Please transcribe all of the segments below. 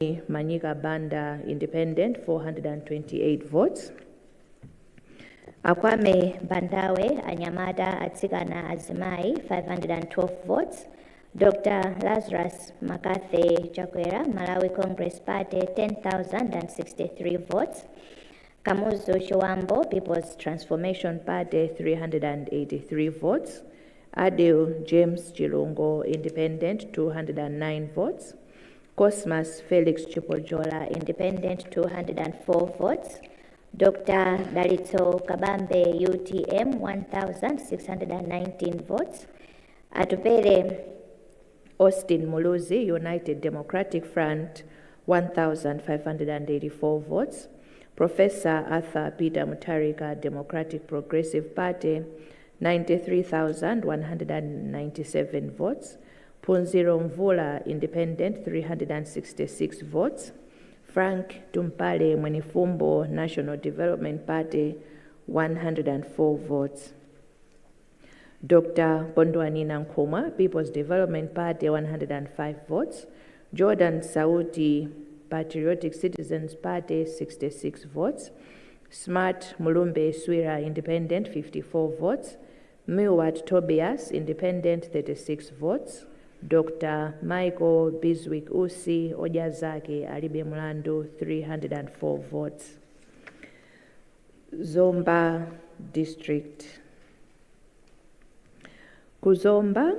Manyika Banda Independent 428 votes. Akwame Bandawe Anyamata Atsikana Azimai 512 votes. Dr. Lazarus Makathe Chakwera Malawi Congress Party 10,063 votes. Kamuzu Showambo People's Transformation Party 383 votes. Adil James Chilungo Independent 209 votes. Cosmas Felix Chipojola Independent 204 votes. Dr. Dalito Kabambe UTM 1,619 votes. Atupele Austin Muluzi United Democratic Front 1,584 votes. Professor Arthur Peter Mutarika Democratic Progressive Party 93,197 votes. Punziro Mvula Independent 366 votes. Frank Tumpale Mwenifumbo National Development Party 104 votes. Dr. Bondwani Nankuma People's Development Party 105 votes. Jordan Sauti Patriotic Citizens Party 66 votes. Smart Mulumbe Swira Independent 54 votes. Milward Tobias Independent 36 votes. Dr. Michael Biswick Usi Ojazake Alibe Mulando 304 votes. Zomba District. Kuzomba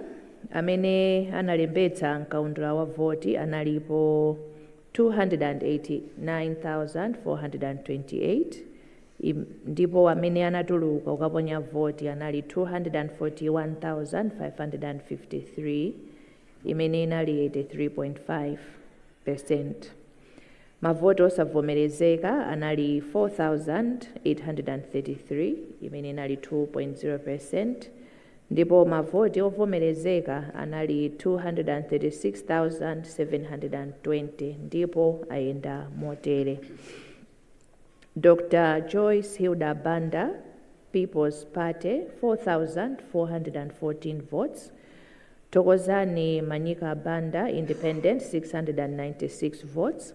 amene analembetsa nkaundula wa voti analipo 289,428 ndipo amene anatuluka kukaponya voti anali 241,553 imene inali 83.5%. Mavoti osavomerezeka anali 4,833 imene inali 2.0%. ndipo mavoti ovomerezeka anali 236,720 ndipo ayenda motere. Dr. Joyce Hilda Banda People's Party 4,414 votes. Tokozani Manyika Banda Independent 696 votes.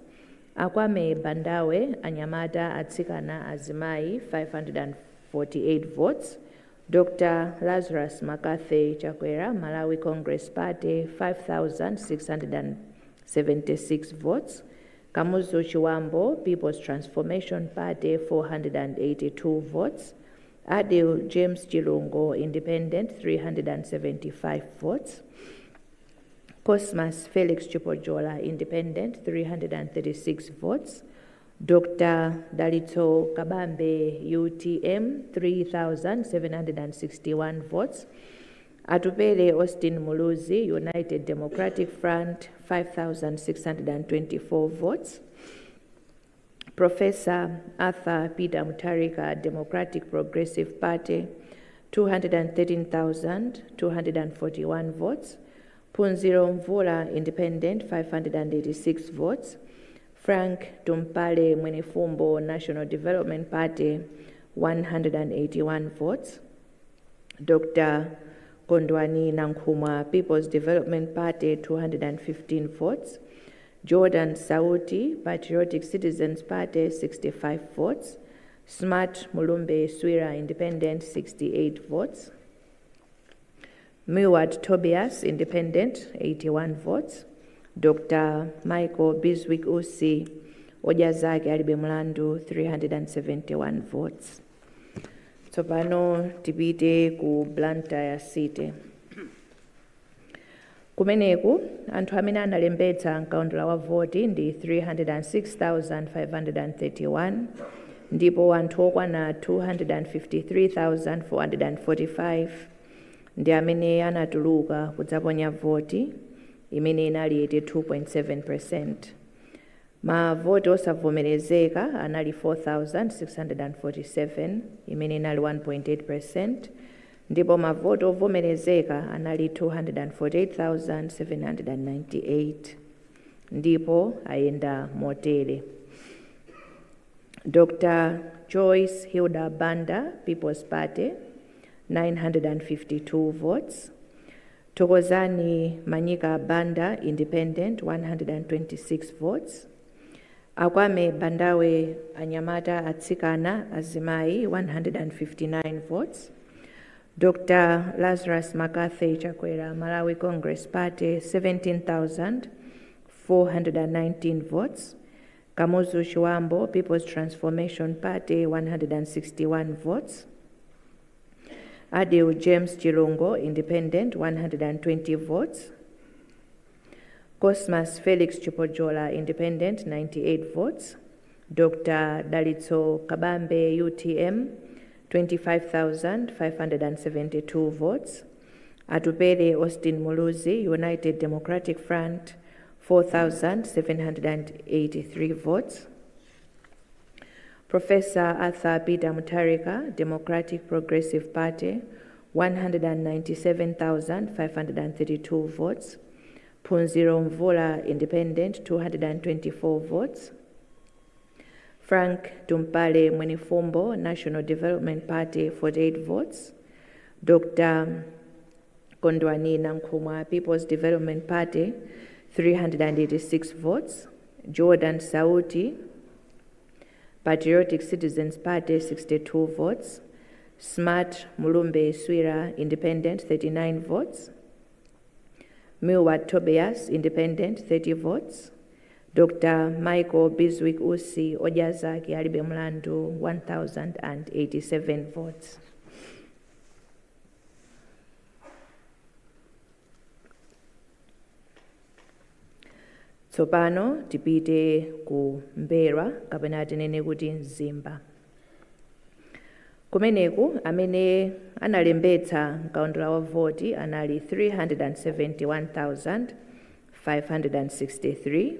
Akwame Bandawe Anyamata Atsikana Azimai 548 votes. Dr. Lazarus Makathe Chakwera Malawi Congress Party 5,676 votes. Kamuzu Chiwambo People's Transformation Party 482 votes. Adil James Chilungo Independent 375 votes. Cosmas Felix Chipojola Independent 336 votes. Dr. Dalito Kabambe UTM 3,761 votes. Atupele Austin Muluzi United Democratic Front 5,624 votes. Professor Arthur Peter Mutarika Democratic Progressive Party 213,241 votes. Punziro Mvula Independent 586 votes. Frank Tumpale Mwenifumbo National Development Party 181 votes. Dr. Kondwani Nankuma People's Development Party 215 votes. Jordan Sauti Patriotic Citizens Party 65 votes. Smart Mulumbe Swira Independent 68 votes. Milward Tobias Independent 81 votes. Dr. Michael Biswick Usi Ojazake Alibe Mulando 371 votes. Tsopano tipite ku Blantyre City. Kumeneku anthu amene analembetsa nkaundula wa voti ndi 306,531 ndipo anthu okwana 253,445 ndi amene anatuluka kudzaponya voti imene inali 82.7%. Mavoti osavomerezeka anali 4,647 imene inali 1.8%. ndipo mavoti ovomerezeka anali 248,798 ndipo ayenda motere. Dr. Joyce Hilda Banda People's Party 952 votes. Tokozani Manyika Banda Independent 126 votes. Akwame Bandawe Anyamata Atsikana Azimai 159 votes. Dr. Lazarus Makathe Chakwera Malawi Congress Party 17,419 votes. Kamuzu Shuambo People's Transformation Party 161 votes. Adil James Chilongo Independent 120 votes. Cosmas Felix Chupojola Independent 98 votes. Dr. Dalitso Kabambe UTM 25,572 votes. Atupele Austin Muluzi United Democratic Front 4,783 votes. Professor Arthur Peter Mutharika Democratic Progressive Party 197,532 votes. Punziro Mvula Independent 224 votes. Frank Tumpale Mwenifumbo National Development Party 48 votes. Dr. Kondwani Nankumwa People's Development Party 386 votes. Jordan Sauti Patriotic Citizens Party 62 votes. Smart Mulumbe Swira Independent 39 votes. Milward Tobias Independent 30 votes. Dr. Michael Biswick Usi Ojazaki Alibe Mlandu 1,087 votes. Tsopano tipite ku Mberwa kapena tinene kuti Mzimba. Kumeneku amene analembetsa mkaundula wa voti anali 371,563.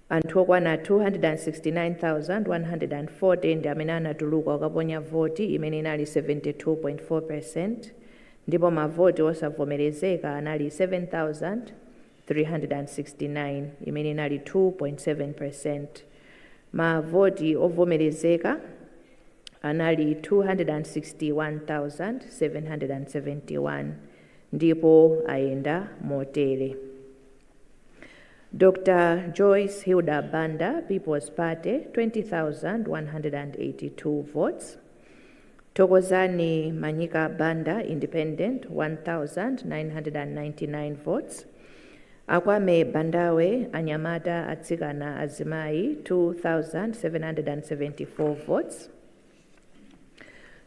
Anthu okwana 269,140 ndi amene anatuluka kukaponya voti imene inali 72.4%, ndipo mavoti osavomerezeka anali 7,369 imene inali 2.7%. Mavoti ovomerezeka anali 261,771 ndipo ayenda motere. Dr. Joyce Hilda Banda People's Party 20,182 votes. Tokozani Manyika Banda Independent 1,999 votes. Akwame Bandawe Anyamata Atsikana Azimai 2,774 votes.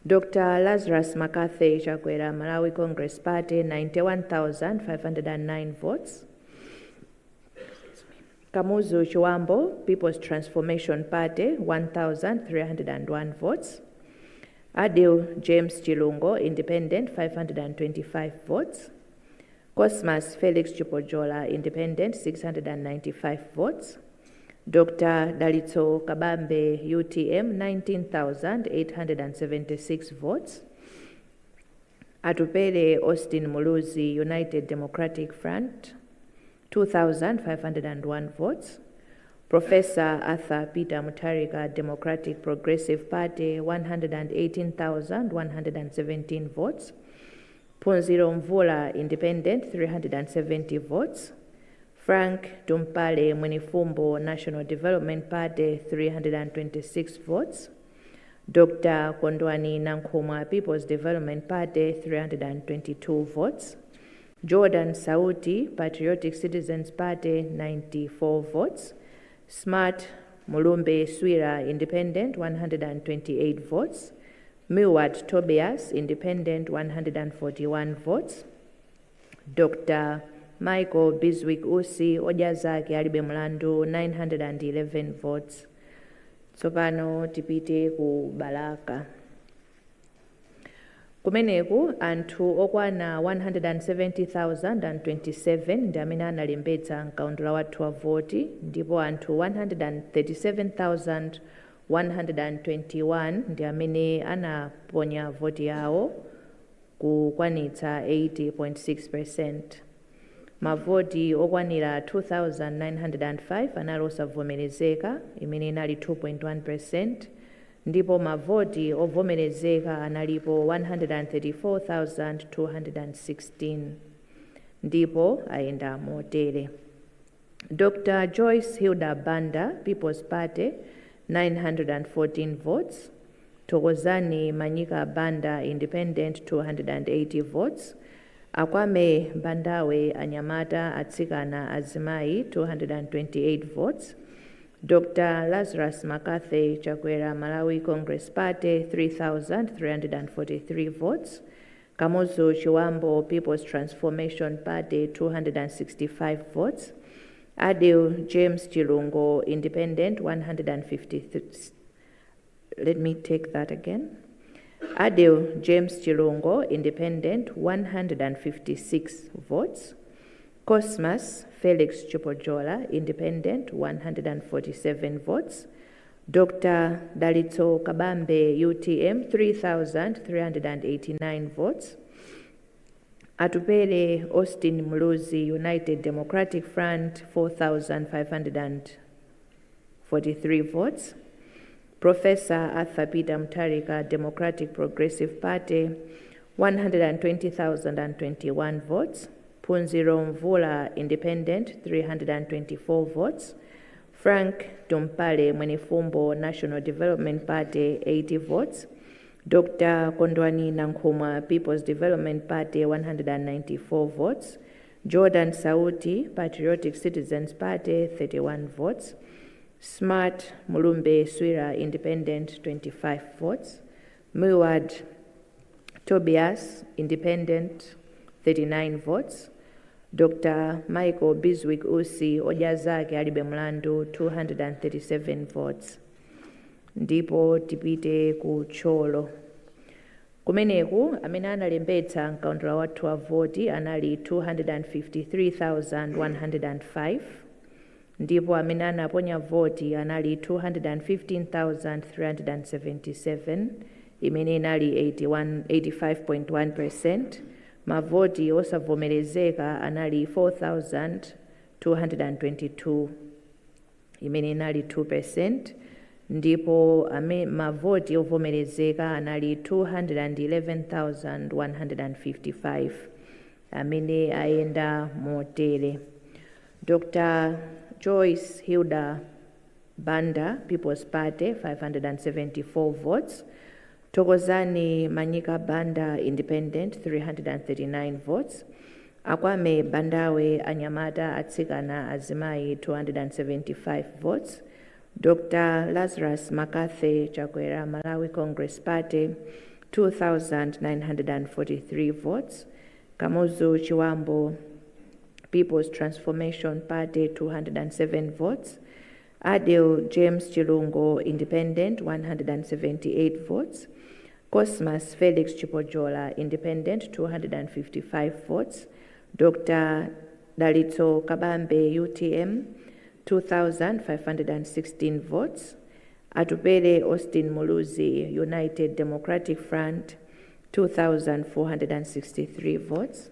Dr. Lazarus Makathe Chakwera Malawi Congress Party 91,509 votes. Kamuzu Chuambo People's Transformation Party 1,301 votes. Adil James Chilungo Independent 525 votes. Cosmas Felix Chupojola Independent 695 votes. Dr. Dalitso Kabambe UTM 19,876 votes. Atupele Austin Muluzi United Democratic Front 2,501 votes. Professor Arthur Peter Mutharika Democratic Progressive Party 118,117 votes. Punziro Mvula Independent 370 votes. Frank Tumpale Mwenifumbo National Development Party 326 votes. Dr. Kondwani Nankumwa People's Development Party 322 votes. Jordan Sauti Patriotic Citizens Party 94 votes. Smart Mulumbe Swira Independent 128 votes. Milward Tobias Independent 141 votes. Dr. Michael Biswick Usi Ojazaki Alibe Mlandu 911 votes. Tsopano tipite ku Balaka. Kumeneku anthu okwana 170,027 ndi amene analembetsa mkaundula wathu wa voti, ndipo anthu 137,121 ndi amene anaponya voti yawo kukwanitsa 80.6%. Mavoti okwanira 2,905 anali osavomerezeka imene inali 2.1%, ndipo mavoti ovomerezeka analipo 134,216 ndipo ayenda motere. Dr. Joyce Hilda Banda, People's Party, 914 votes. Thokozani Manyika Banda, Independent, 280 votes. Akwame Bandawe Anyamata Atsikana Azimai, 228 votes. Dr. Lazarus McCarthy Chakwera Malawi Congress Party, 3,343 votes. Kamuzu Chiwambo People's Transformation Party, 265 votes. Adil James Chilungo Independent, 153. Let me take that again. Adil James Chilungo Independent, 156 votes. Cosmas Felix Chupojola Independent, 147 votes. Dr. Dalito Kabambe UTM, 3,389 votes. Atupele Austin Muluzi United Democratic Front, 4,543 votes. Professor Arthur Peter Mutharika Democratic Progressive Party, 120,021 votes. Punziro Mvula Independent, 324 votes. Frank Tumpale Mwenefumbo National Development Party, 80 votes. Dr. Kondwani Nankhumwa People's Development Party, 194 votes. Jordan Sauti Patriotic Citizens Party, 31 votes. Smart Mulumbe Swira Independent, 25 votes. Muwad Tobias Independent, 39 votes. Dr. Michael Biswick Usi Ojazake Alibe Mlandu, 237 votes. Ndipo tipite ku Cholo. Kumeneku amene analembetsa mkaundula wathu wa voti anali 253,105. Ndipo amene anaponya voti anali 215,377, imene inali 85.1%. Mavoti osavomerezeka anali 4,222, imene inali 2%. Ndipo mavoti ovomerezeka anali 211,155, amene ayenda motere. Dr. Joyce Hilda Banda, People's Party, 574 votes. Thokozani Manyika Banda, Independent, 339 votes. Akwame Bandawe Anyamata Atsikana Azimai, 275 votes. Dr. Lazarus McCarthy Chakwera Malawi Congress Party, 2,943 votes. Kamuzu Chiwambo People's Transformation Party, 207 votes. Adil James Chilungo Independent, 178 votes. Cosmas Felix Chupojola Independent, 255 votes. Dr. Dalito Kabambe UTM, 2,516 votes. Atupele Austin Muluzi United Democratic Front, 2,463 votes.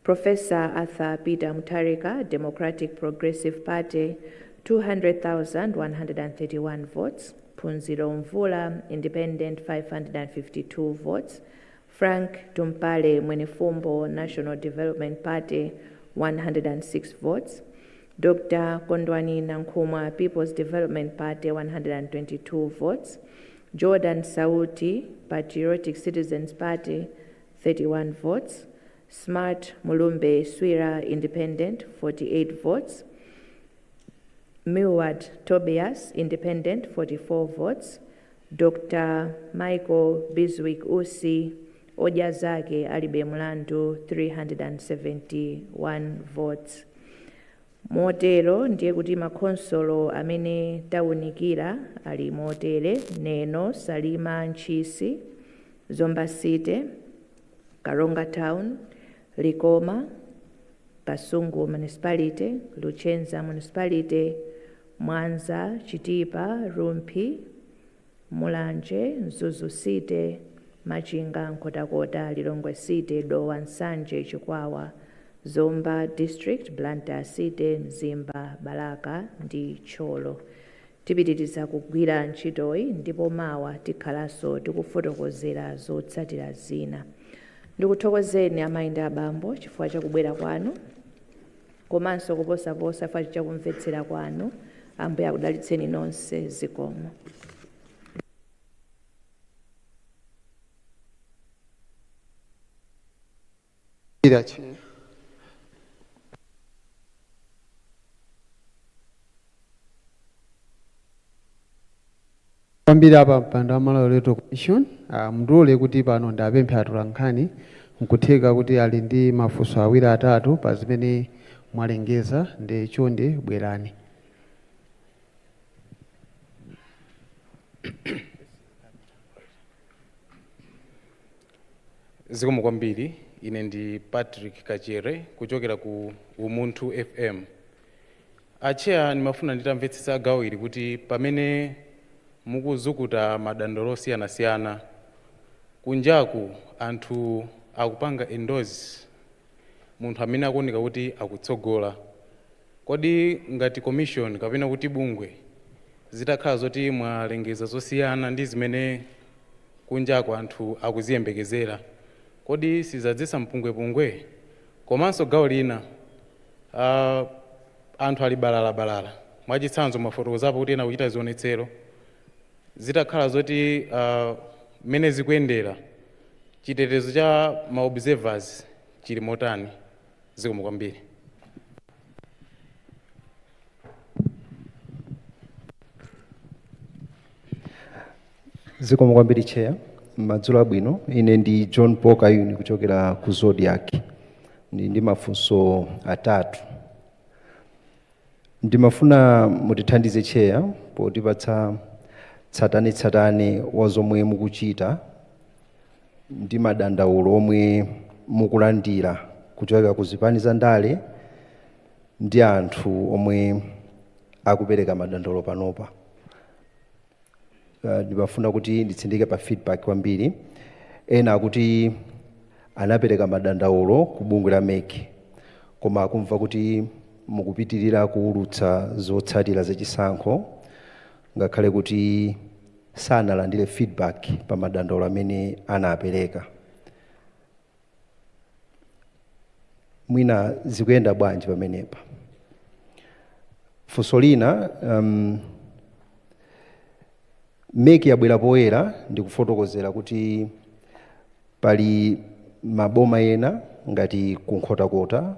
Professor Arthur Peter Mutharika Democratic Progressive Party, 200,131 votes. Punziro Mvula Independent, 552 votes. Frank Tumpale Mwenefumbo National Development Party, 106 votes. Dr. Kondwani Nankhumwa People's Development Party, 122 votes. Jordan Sauti Patriotic Citizens Party, 31 votes. Smart Mulumbe Swira Independent, 48 votes. Muwad Tobias Independent, 44 votes. Dr. Michael Biswick Usi Ojazake Alibe Mlandu, 371 votes. Motero ndiye kuti makonsolo amene tawunikira ali motere: Neno, Salima Nchisi, Zomba City, Karonga Town, Likoma, Kasungu Municipality, Luchenza Municipality, Mwanza, Chitipa, Rumpi, Mulanje, Mzuzu City, Machinga, Nkotakota, Lilongwe City, Dowa, Nsanje, Chikwawa, Zomba District, Blantyre City, Mzimba, Balaka ndi Cholo. Tipitiriza kugwira ntchitoyi ndipo mawa tikhalanso tikufotokozera zotsatira zina. Ndikuthokozeni amayi ndi abambo chifukwa cha kubwera kwanu. komanso kuposaposa chifukwa chakumvetsera kwanu. Ambuye akudalitseni nonse. Zikomo. Kwambiri apa mpando wa Malawi Electoral Commission mndule kuti pano ndapempha atolankhani nkutheka kuti ali ndi mafunso awiri atatu pa zimene mwalengeza, ndi chonde bwerani. Zikomo kwambiri. Ine ndi Patrick Kachere kuchokera ku Umunthu FM. Acheya nimafuna nditamvetsetsa gawo ili kuti pamene mukuzukuta madandaulo osiyanasiyana kunjaku anthu akupanga endorse munthu amene akuoneka kuti akutsogola. Kodi ngati commission kapena kuti bungwe zitakhala zoti mwalengeza zosiyana ndi zimene kunjaku anthu akuziyembekezera, kodi sizadzesa mpungwepungwe? Komanso gawo lina anthu ali balala mwachitsanzo mafotokozapo kuti ena kuchita zionetsero zitakhala zoti mene zikuyendera chitetezo cha ma-observers chili motani? Zikomo kwambiri. Zikomo kwambiri Chair. Madzulo abwino. Ine ndi John Paul Kayuni kuchokera ku Zodiac. Ndi mafunso atatu. Ndimafuna mutithandize Chair potipatsa tsatane wa zomwe mukuchita ndi madandaulo omwe mukulandira kuchokera ku zipani za ndale ndi anthu omwe akupereka madandaulo panopa. Ndimafuna kuti nditsindike pa feedback kwambiri. Ena akuti anapereka madandaulo ku bungwe la MEC koma akumva kuti mukupitirira kuulutsa zotsatira zachisankho ngakhale kuti sanalandire feedback pa madandaulo amene anapereka. Mwina zikuyenda bwanji pamenepa? Funso lina, MEC yabwera poyera ndi kufotokozera kuti pali maboma ena ngati kunkhotakota,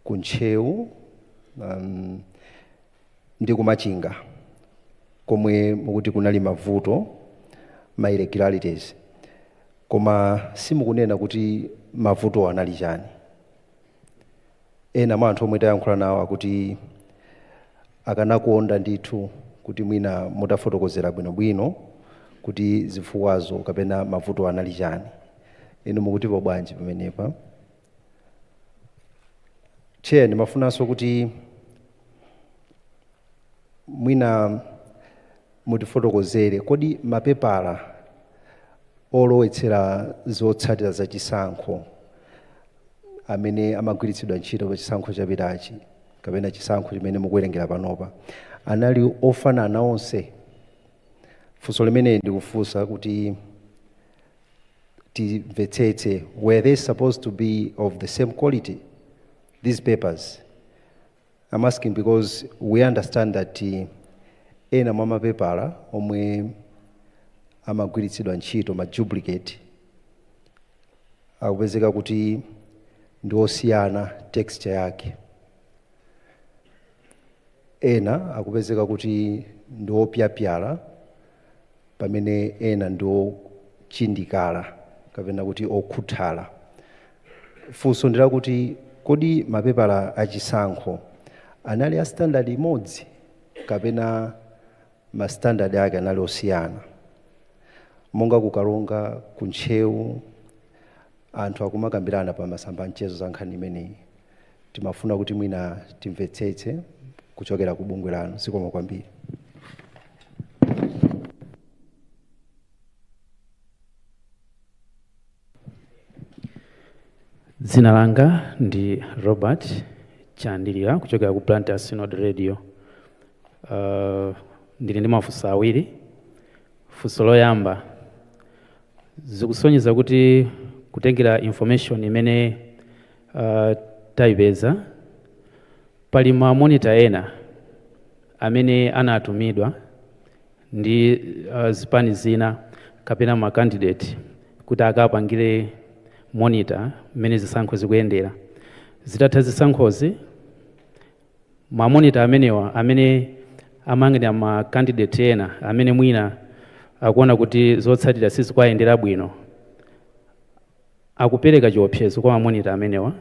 kuntcheu ndi kumachinga komwe mukuti kunali mavuto, ma irregularities, koma simukunena kuti mavuto anali chani. Ena mwa anthu omwe tayankhula nawo akuti akanakonda ndithu kuti mwina mutafotokozera bwinobwino kuti zifukwazo kapena mavuto anali chani. Inu mukutipo bwanji pamenepa? Chair, ndimafunanso kuti mwina mutifotokozere kodi mapepala olowetsera zotsatira zachisankho amene amagwiritsidwa ntchito pa chisankho chapitachi kapena chisankho chimene mukuwerengera panopa anali ofanana onse? Funso limene ndikufunsa kuti timvetsetse, were they supposed to be of the same quality, these papers? I'm asking because we understand that ena mwa mapepala omwe amagwiritsidwa ntchito ma duplicate akupezeka kuti ndi osiyana texture yake. Ena akupezeka kuti ndi opyapyala pamene ena ndi ochindikala kapena kuti okhuthala. Funso ndila kuti kodi mapepala achisankho anali a standard imodzi kapena ma standard ake anali osiyana? Monga kukalonga, kuntcheu, anthu akumakambirana pa masamba mchezo za nkhani imeneyi. Timafuna kuti mwina timvetsetse kuchokera ku bungwe lanu. Zikomo kwambiri. Dzina langa ndi Robert Chandilira kuchokera ku Planter Synod Radio. Ndili ndi mafunso awiri. Funso loyamba, zikusonyeza kuti kutengera information imene taipeza pali ma monitor ena amene anatumidwa ndi zipani zina kapena ma candidate kuti akapangire monitor mmene zisankho zikuyendera. Zitatha zisankhozi, ma monitor amenewa amene amang'anira ma candidate ena amene mwina akuona kuti zotsatira sizikuyendera bwino, akupereka chiopsezo kwa ma monitor amenewa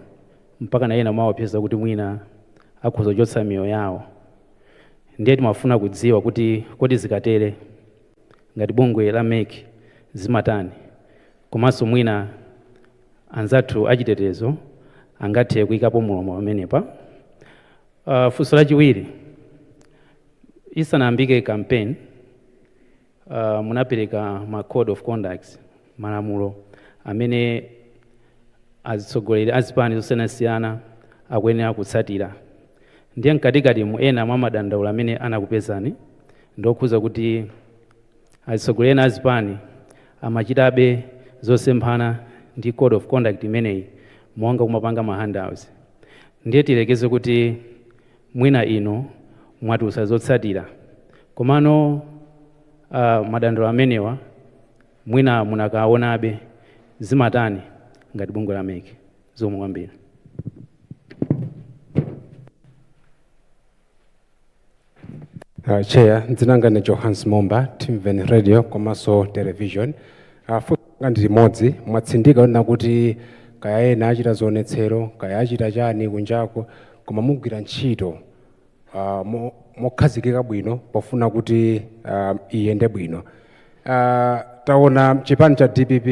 mpaka na ena maopseza kuti mwina akhoza kuchotsa miyoyo yawo. Ndiye timafuna kudziwa kuti kodi zikatere ngati bungwe la MEC zimatani, komanso mwina anzathu achitetezo angathe kuyikapo mulomo pamenepa. Funso lachiwiri, isanayambike campaign munapereka ma code of conduct, malamulo amene azitsogoleri azipani zosiyanasiyana akuyenera kutsatira. Ndiye mkatikati mu ena mwa madandaulo amene anakupezani ndokhuza kuti azitsogoleri ena azipani amachitabe zosemphana ndi code of conduct imeneyi monga kumapanga ma handouts. Ndiye tilekeze kuti mwina ino mwatulutsa zotsatira, komano madandaulo amenewa mwina munakaonabe zimatani ngati bungwe la MEC. Zomwe kwambiri. Chair, ndzinanga ne Johans Momba, TVN Radio, komanso television. Funga ndi limodzi, mwatsindika na kuti kaya ena achita zionetsero, kaya achita chani kunjako, koma mugwira ntchito mokhazikika bwino pofuna kuti iyende bwino. Taona chipani cha DPP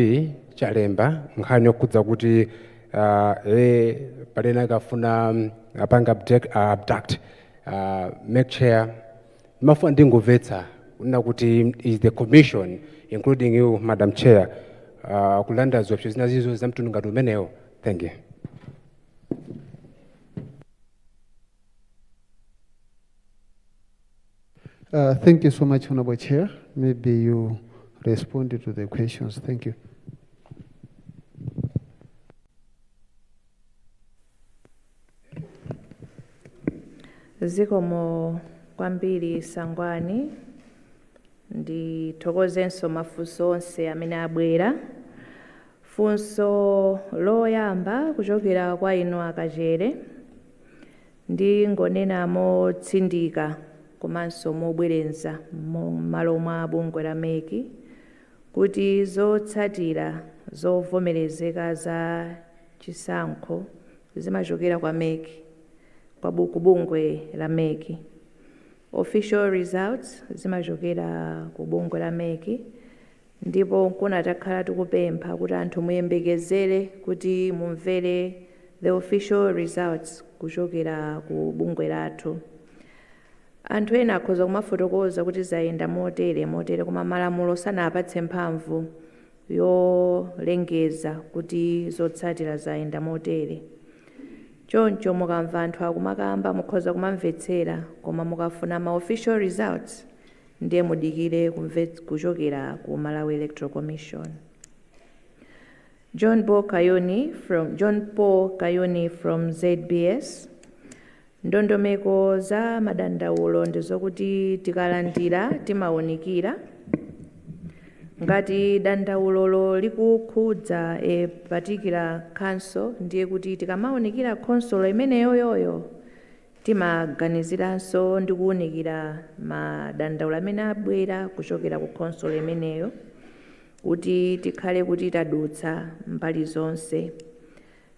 chalemba nkhani yokhudza kuti palena kafuna apanga abduct MEC chair. Mafuna ndingomvetsa una kuti is the commission including you Madam Chair kulanda zopsyo zinazizo za mtundu ngati umenewo. Thank you. Thank you so much, Honorable Chair. Maybe you responded to the questions. Thank you. Zikomo kwambiri Sangwani, ndithokozenso mafunso onse amene abwera. Funso loyamba kuchokera kwa inu akachere, ndingonena motsindika komanso mobwerenza m'malo mwa bungwe la MEC kuti zotsatira zovomerezeka za chisankho zimachokera kwa MEC, kwa bungwe la MEC. Official results zimachokera ku bungwe la MEC, ndipo kunatakhala tikupempha kuti anthu muyembekezere kuti mumvere the official results kuchokera ku bungwe lathu. Anthu ena akhoza kumafotokoza kuti zayenda motere koma malamulo sanapatse mphamvu yolengeza kuti zotsatira zayenda motere. Choncho mukamva anthu akumakamba mukhoza kumamvetsera, koma mukafuna ma official results ndiye mudikire kuchokera ku Malawi Electoral Commission. John Paul Kayoni from ZBS. Ndondomeko za madandaulo ndizokuti tikalandira timawunikira. Ngati dandaulolo likukhudza a particular council, ndiye kuti tikamawunikira consolo imeneyoyoyo timaganiziranso ndi kuwunikira madandaulo amene abwera kuchokera ku consolo imeneyo kuti tikhale kuti tadutsa mbali zonse.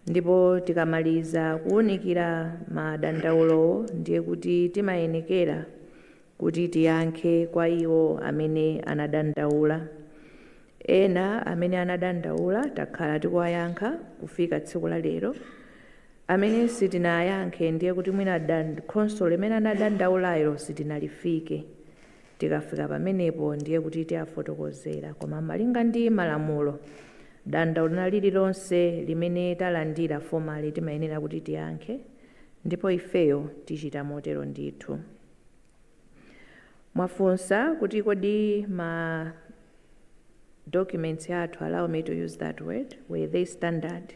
Ndipo tikamaliza kuwunikira madandaulo ndiye kuti timayenekera kuti tiyankhe kwa iwo amene anadandaula. Ena amene anadandaula takhala tikuwayankha kufika tsiku la lero. Amene sitinayankhe ndiye kuti mwina consolo imene anadandaulayo sitinalifike. Tikafika pamenepo ndiye kuti tiafotokozera, koma malinga ndi malamulo dandaulo lililonse limene talandira formally timayenera kuti tiyankhe, ndipo ifeyo tichita motero ndithu. Mwafunsa kuti kodi ma documents yathu, allow me to use that word, were they standard?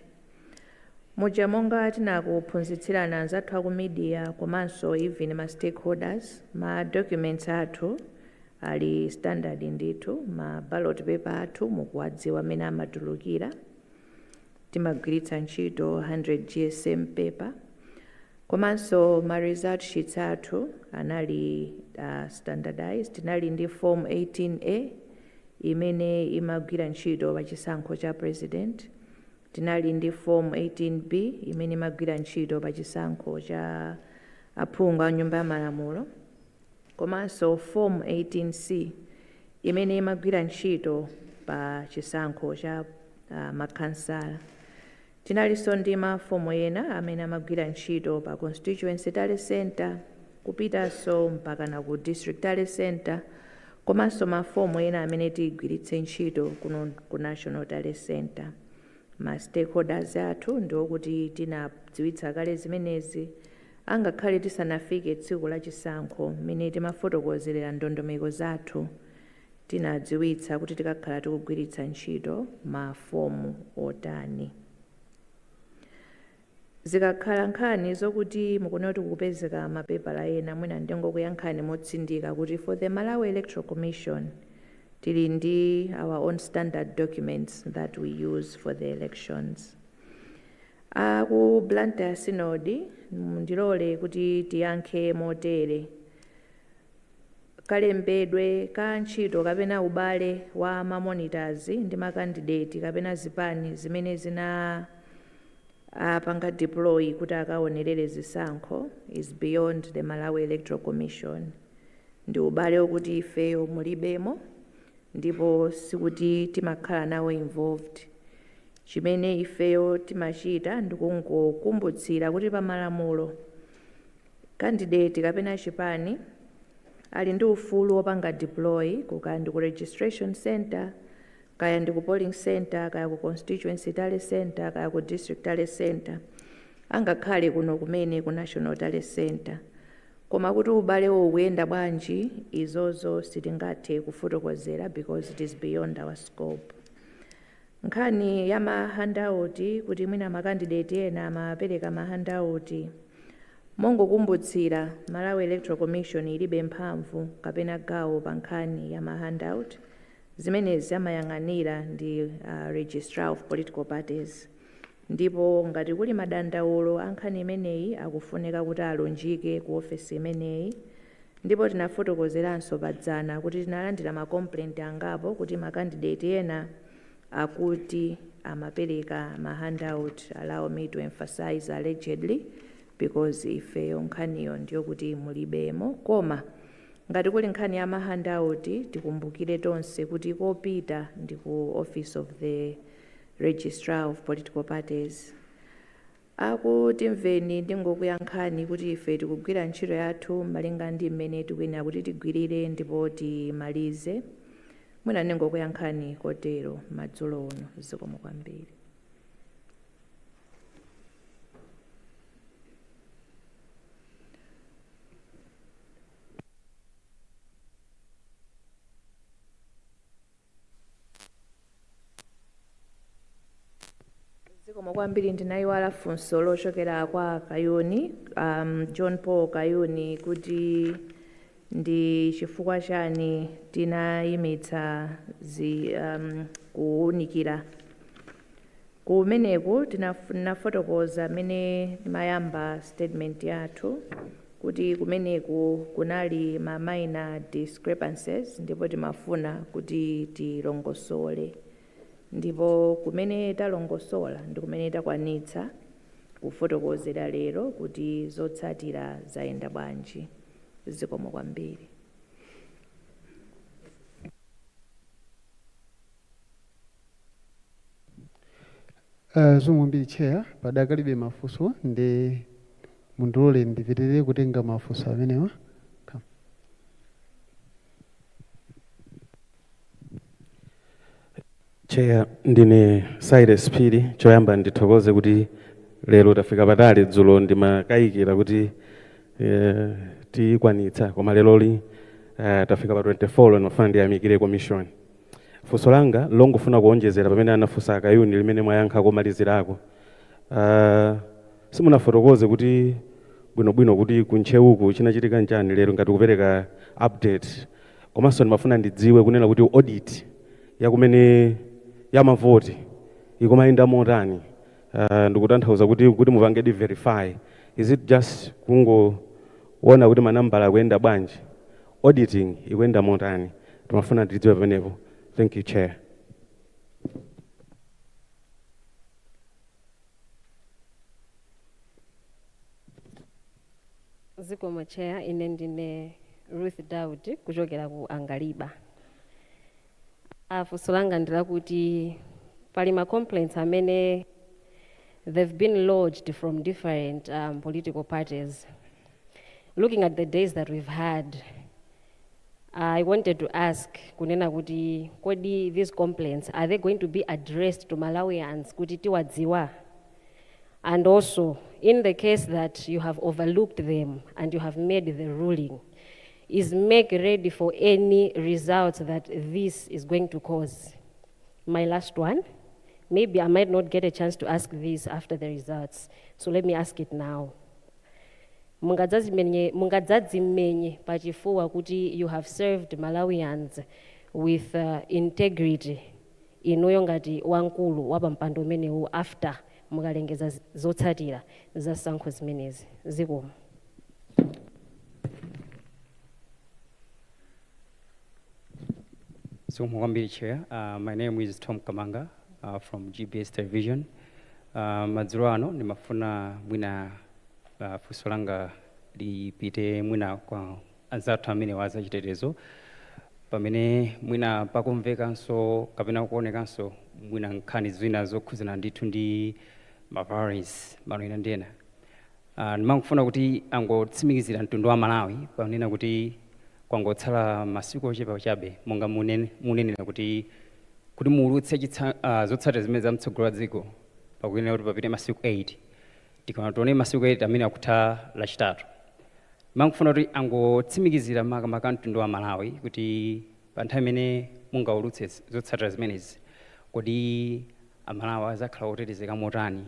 muja monga tinakuphunzitsirana anzathu aku media komanso even ma stakeholders, ma documents athu ali standard ndithu, ma ballot paper athu mukuwadziwa amene amatulukira, timagwiritsa ntchito 100 GSM paper, komanso ma result sheets athu anali standardized. Tinali ndi form 18A imene imagwira ntchito pa chisankho cha president, tinali ndi form 18B imene imagwira ntchito pa chisankho cha aphungu a nyumba ya malamulo, komanso form 18C imene imagwira ntchito pa chisankho cha makhansala. Tinalinso ndi mafomu ena amene amagwira ntchito pa constituency tally center kupitanso mpaka na ku district tally center, komanso mafomu ena amene tigwiritse ntchito kuno ku national tally center. Ma stakeholders athu ndiokuti tinadziwitsa kale zimenezi angakhale tisanafike tsiku la chisankho mmene timafotokozerera ndondomeko zathu, tinadziwitsa kuti tikakhala tikugwiritsa ntchito mafomu otani. Zikakhala nkhani zokuti mukuona kuti kukupezeka mapepala ena mwina ndingokuyankhani motsindika kuti for the Malawi Electoral Commission tili ndi our own standard documents that we use for the elections. Ku Blantyre Synod ndilole kuti tiyankhe motere. Kalembedwe ka ntchito kapena ubale wa ma monitors ndi ma candidate kapena zipani zimene zina apanga deploy kuti akaonerere zisankho is beyond the Malawi Electoral Commission. Ndi ubale okuti ifeyo mulibemo ndipo sikuti timakhala nawo involved. Chimene ifeyo timachita ndikungokumbutsira kuti pa malamulo candidate kapena chipani ali ndi ufulu wopanga deploy kaya ndi ku registration center, kaya ndi ku polling center, kaya ku constituency tally center, kaya ku district tally center, angakhale kuno kumene ku national tally center. Koma kuti ubale ukuyenda bwanji izozo sitingathe kufotokozera because it is beyond our scope. Nkhani ya ma handout kuti mwina ma candidate ena amapereka ma handout, mongokumbutsira Malawi Electoral Commission ilibe mphamvu kapena gawo pa nkhani ya ma handout. Zimenezi amayang'anira ndi registrar of political parties, ndipo ngati kuli madandaulo ankhani imeneyi akufunika kuti alunjike ku ofesi imeneyi, ndipo tinafotokozeranso padzana kuti tinalandira ma complaint angapo kuti ma candidate ena akuti amapereka ma handout. Allow me to emphasize allegedly because ifeyo nkhaniyo ndiyo kuti mulibemo, koma ngati kuli nkhani ya ma handout tikumbukire tonse kuti kopita ndi ku office of the registrar of political parties. Akutimveni ndingokuyankhani kuti ife tikugwira ntchito yathu malinga ndi mmene tikuyenera kuti tigwirire ndipo timalize. Mwina ndingokuyankhani kotero madzulo uno. Zikomo kwambiri. Zikomo kwambiri. Ndinayiwala funso lochokera kwa Kayuni, John Paul Kayuni, kuti ndi chifukwa chani tinayimitsa kuwunikira. Kumeneku tinafotokoza mene mayamba statement yathu kuti kumeneku kunali ma minor discrepancies ndipo timafuna kuti tilongosole, ndipo kumene talongosola ndi kumene takwanitsa kufotokozera lero kuti zotsatira zayenda bwanji. Zikomo kwambiri. Zomwe mbiri chair padakalibe mafunso ndi mundilole ndipitirire kutenga mafunso amenewa. Chair, ndine Cyrus Phiri. Choyamba ndithokoze kuti lero tafika patali, dzulo ndimakayikira kuti tikwanitsa, koma leroli tafika pa 24 nofana ndiyamikire commission. Funso langa longofuna kuonjezera pamene anafunsa Kayuni limene mwayankha komalizirako. simunafotokoze kuti bwinobwino kuti kunchewuku chinachitika nchani lero ngati kupereka update, komanso ndimafuna ndidziwe kunena kuti audit yakumene yamavoti ikumayenda motani. Ndikutanthauza kuti mupange verify, is it just kungoona kuti manambala akuyenda bwanji, auditing ikuyenda motani? Timafuna ndidziwe pamenepo. Thank you, Chair. Zikomo Chair, ine ndine Ruth Daudi kuchokera ku Angaliba. Funso langa ndila kuti pali ma complaints amene they've been lodged from different political parties. Looking at the days that we've had, I wanted to ask kunena kuti kodi these complaints, are they going to be addressed to Malawians kuti tiwadziwa? And also, in the case that you have overlooked them and you have made the ruling, is MEC ready for any results that this is going to cause? My last one, maybe I might not get a chance to ask this after the results, so let me ask it now. Mungadzadzimmenye pachifuwa kuti you have served Malawians with integrity inuyo ngati wankulu wapampando umenewu after mukalengeza zotsatira za sankho zimenezi. Zikomo. So, Mwambiri Chair, my name is Tom Kamanga from GBS Television. Madzulo ano nimafuna mwina funso langa lipite mwina kwa anzathu amene waza chitetezo pamene mwina pakumvekanso kapena kuonekanso mwina nkhani zina zokhuzana ndithu ndi mavirus malo ina ndena. Ndimangofuna kuti angotsimikizira mtundu wa Malawi panena kuti kwangotsala masiku ochepa chabe monga munenera kuti muulutse zotsatira zimene zamtsogolo dziko pakuyenera kuti papite masiku 8 tikana tione masiku 8 amene akutha lachitatu. Ndimangofuna kuti angotsimikizira makamaka mtundu wa Malawi kuti pa nthawi imene mungaulutse zotsatira zimenezi kodi Amalawi azakhala otetezeka motani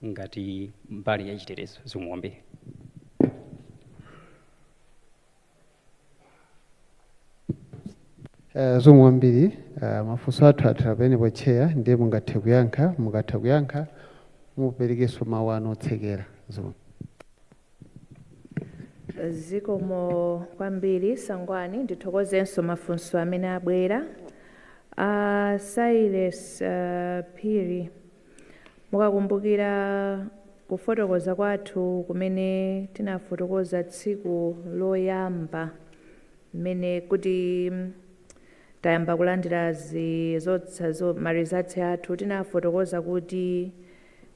ngati mbali ya chitetezo. Zikomo. Zikomo kwambiri. Mafunso athu athera pamenepo Chair, ndiye mungathe kuyankha muperekenso mawu anu otsekera. Zikomo kwambiri Sangwani, ndithokozenso mafunso amene abwera. Silas Phiri, mukakumbukira kufotokoza kwathu kumene tinafotokoza tsiku loyamba mmene kuti tayamba kulandira marizatsi athu, tinafotokoza kuti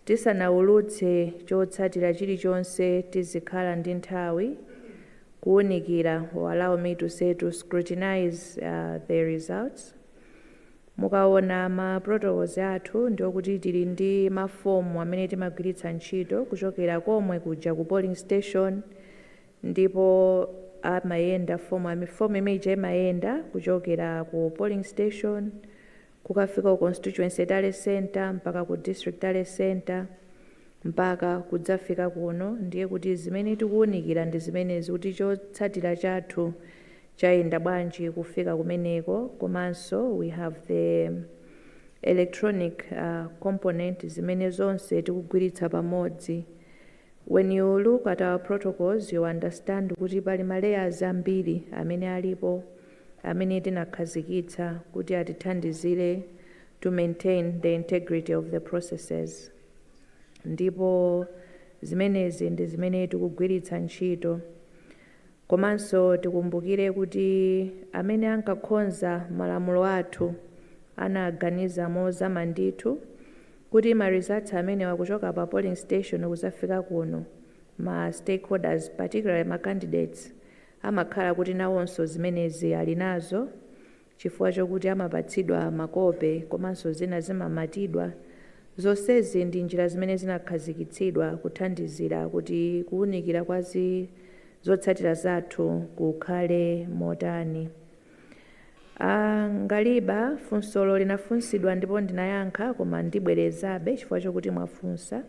tisanaulutse chotsatira chilichonse tizikhala ndi nthawi kuwunikira, or allow me to say to scrutinize the results. Mukaona ma protocols athu ndiyo kuti tili ndi mafomu amene timagwiritsa ntchito kuchokera komwe kuja ku polling station, ndipo amayenda fomu imene imayenda kuchokera ku polling station kukafika ku constituency tale center mpaka ku district tale center mpaka kudzafika kuno. Ndiye kuti zimene tikuwunikira ndi zimenezi kuti chotsatira chathu chayenda bwanji kufika kumeneko. Komanso we have the electronic component zimene zonse tikugwiritsa pamodzi. When you look at our protocols, you understand kuti pali ma layers ambiri amene alipo amene tinakhazikitsa kuti atithandizire to maintain the integrity of the processes. Ndipo zimenezi ndi zimene tikugwiritsa ntchito. Komanso tikumbukire kuti amene ankakhonza malamulo athu anaganiza mozama ndithu kuti ma results amene wakuchoka pa polling station kuzafika kuno, ma stakeholders particularly ma candidates amakhala kuti nawonso zimenezi ali nazo, chifukwa chokuti amapatsidwa makope komanso zina zimamatidwa. Zonsezi ndi njira zimene zinakhazikitsidwa kuthandizira kuti kuwunikira kwa zotsatira zathu kukhale motani. Ngaliba funsolo linafunsidwa ndipo ndinayankha, koma ndibwerezabe chifukwa chokuti mwafunsa.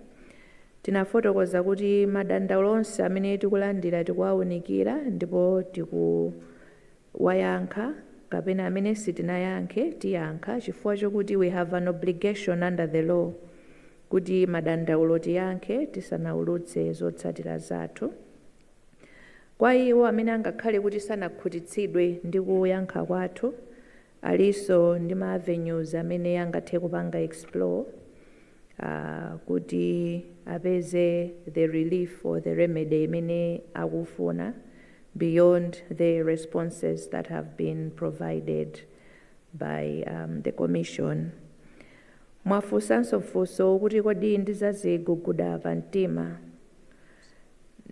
tinafotokoza kuti madandaulo onse amene tikulandira tikuwaunikira ndipo tikuwayankha, kapena amene sitinayankhe tiyankha, chifukwa chokuti we have an obligation under the law kuti madandaulo tiyankhe tisanaulutse zotsatira zathu. Kwa iwo amene angakhale kuti sanakhutitsidwe ndi kuyankha kwathu, aliso ndi ma avenues amene angathe kupanga explore kuti apeze the relief or the remedy imene akufuna beyond the responses that have been provided by the commission. Mwafunsanso funso kuti kodi ndizaziguguda pa mtima.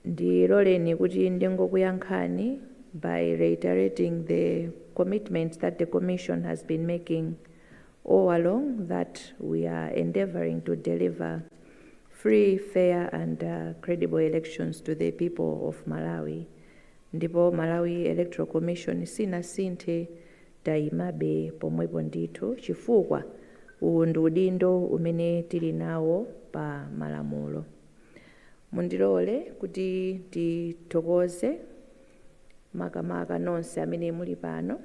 Ndiloleni kuti ndingokuyankhani by reiterating the commitment that the commission has been making all along, that we are endeavoring to deliver free, fair and credible elections to the people of Malawi. Ndipo Malawi Electoral Commission sinasinthe taimabe pomwepo ndithu, chifukwa uwu ndi udindo umene tili nawo pa malamulo. Mundilole kuti tithokoze makamaka nonse amene muli pano,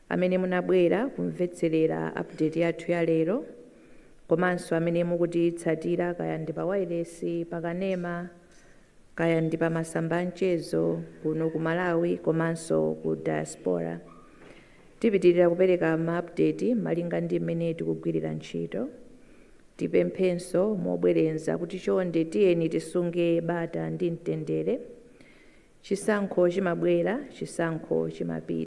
amene munabwera kumvetserera update yathu ya lero, komanso amene mukutitsatira kaya ndi pa wireless, pa kanema, kaya ndi pa masamba amchezo kuno ku Malawi komanso ku diaspora. Tipitirira kupereka ma-update malinga ndi mmene tikugwirira ntchito. Tipemphenso mobwerenza kuti chonde tiyeni tisunge bata ndi mtendere. Chisankho chimabwera, chisankho chimapita.